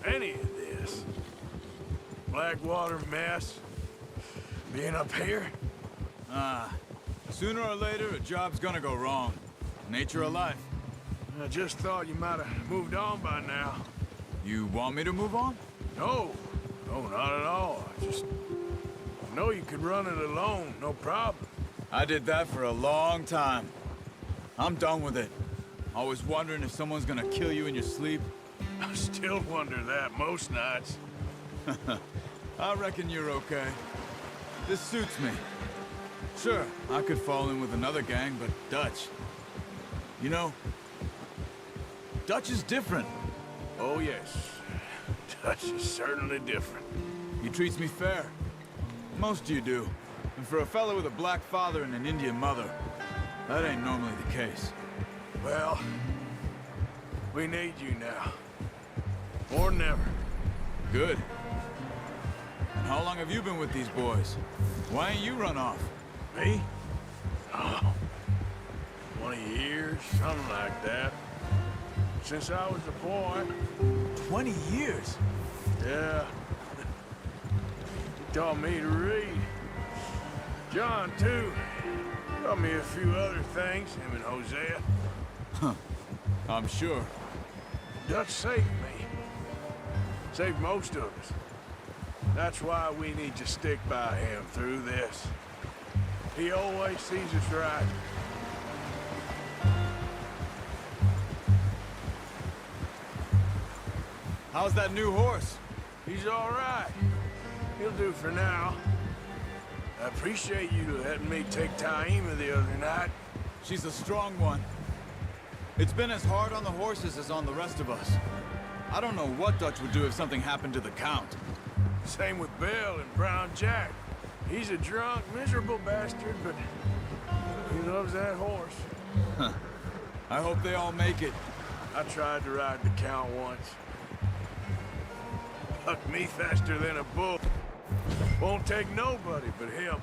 [SPEAKER 11] Any of this. Blackwater mess. Being up here?
[SPEAKER 13] Sooner or later, a job's gonna go wrong. Nature of life.
[SPEAKER 11] I just thought you might have moved on by now.
[SPEAKER 13] You want me to move on?
[SPEAKER 11] No. No, not at all. I just know you could run it alone, no problem.
[SPEAKER 13] I did that for a long time. I'm done with it. Always wondering if someone's gonna kill you in your sleep.
[SPEAKER 11] I still wonder that most nights.
[SPEAKER 13] I reckon you're okay. This suits me. Sure, I could fall in with another gang, but Dutch... You know, Dutch is different.
[SPEAKER 11] Oh, yes. Dutch is certainly different.
[SPEAKER 13] He treats me fair. Most of you do. And for a fellow with a black father and an Indian mother, that ain't normally the case.
[SPEAKER 11] Well, we need you now. More than ever.
[SPEAKER 13] Good. And how long have you been with these boys? Why ain't you run off?
[SPEAKER 11] Me? Oh, 20 years, something like that. Since I was a boy.
[SPEAKER 13] 20 years?
[SPEAKER 11] Yeah. He taught me to read. John, too. Taught me a few other things, him and Hosea.
[SPEAKER 13] Huh. I'm sure.
[SPEAKER 11] Dutch saved me. Saved most of us. That's why we need to stick by him through this. He always sees us right.
[SPEAKER 13] How's that new horse?
[SPEAKER 11] He's all right. He'll do for now. I appreciate you letting me take Taima the other night.
[SPEAKER 13] She's a strong one. It's been as hard on the horses as on the rest of us. I don't know what Dutch would do if something happened to the Count.
[SPEAKER 11] Same with Bill and Brown Jack. He's a drunk, miserable bastard, but he loves that horse.
[SPEAKER 13] Huh. I hope they all make it.
[SPEAKER 11] I tried to ride the Count once. Bucked me faster than a bull. Won't take nobody but him.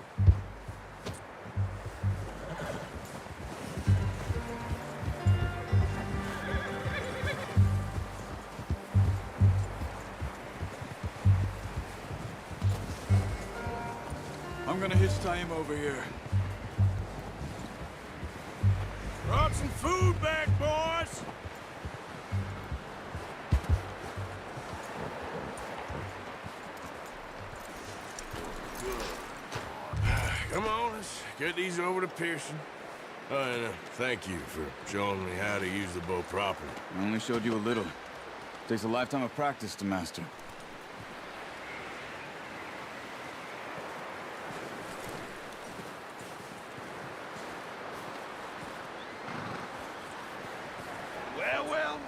[SPEAKER 13] I'm gonna hitch Taima over here.
[SPEAKER 11] Brought some food back, boys! Come on, let's get these over to Pearson. And thank you for showing me how to use the bow properly.
[SPEAKER 13] I only showed you a little. Takes a lifetime of practice to master.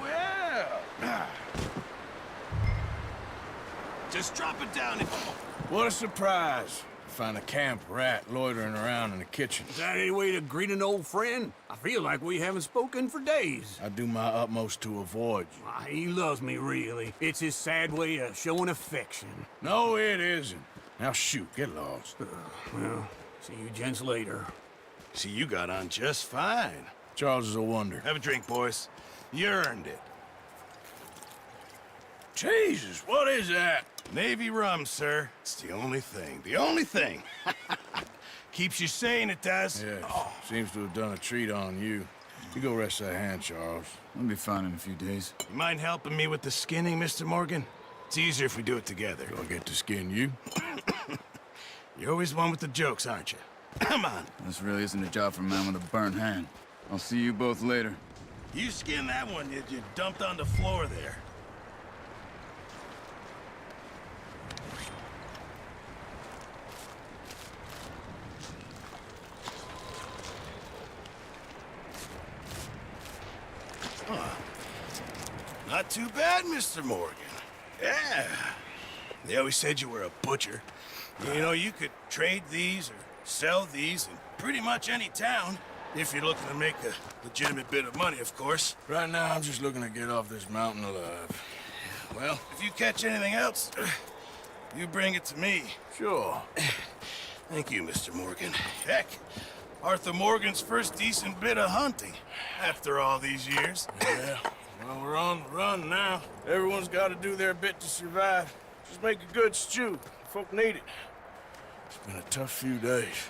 [SPEAKER 12] Well. Just drop it down.
[SPEAKER 11] What a surprise. Find a camp rat loitering around in the kitchen.
[SPEAKER 14] Is that any way to greet an old friend? I feel like we haven't spoken for days.
[SPEAKER 11] I do my utmost to avoid you.
[SPEAKER 14] Why, he loves me, really. It's his sad way of showing affection.
[SPEAKER 11] No, it isn't. Now shoot, get lost.
[SPEAKER 14] Well, see you gents later.
[SPEAKER 12] See, you got on just fine.
[SPEAKER 11] Charles is a wonder.
[SPEAKER 12] Have a drink, boys. You earned it.
[SPEAKER 11] Jesus, what is that?
[SPEAKER 12] Navy rum, sir. It's the only thing. The only thing. Keeps you sane, it does.
[SPEAKER 11] Yeah, seems to have done a treat on you. You go rest that hand, Charles.
[SPEAKER 13] I'll be fine in a few days.
[SPEAKER 12] You mind helping me with the skinning, Mr. Morgan? It's easier if we do it together.
[SPEAKER 11] Do I get to skin you?
[SPEAKER 12] You're always one with the jokes, aren't you? Come on.
[SPEAKER 13] This really isn't a job for a man with a burnt hand. I'll see you both later.
[SPEAKER 12] You skinned that one you dumped on the floor there. Not too bad, Mr. Morgan. Yeah. They always said you were a butcher. You know, you could trade these or sell these in pretty much any town. If you're looking to make a legitimate bit of money, of course.
[SPEAKER 11] Right now, I'm just looking to get off this mountain alive.
[SPEAKER 12] Well, if you catch anything else, you bring it to me.
[SPEAKER 11] Sure.
[SPEAKER 12] Thank you, Mr. Morgan. Heck, Arthur Morgan's first decent bit of hunting after all these years.
[SPEAKER 11] Yeah, well, we're on the run now. Everyone's got to do their bit to survive. Just make a good stew. Folk need it. It's been a tough few days.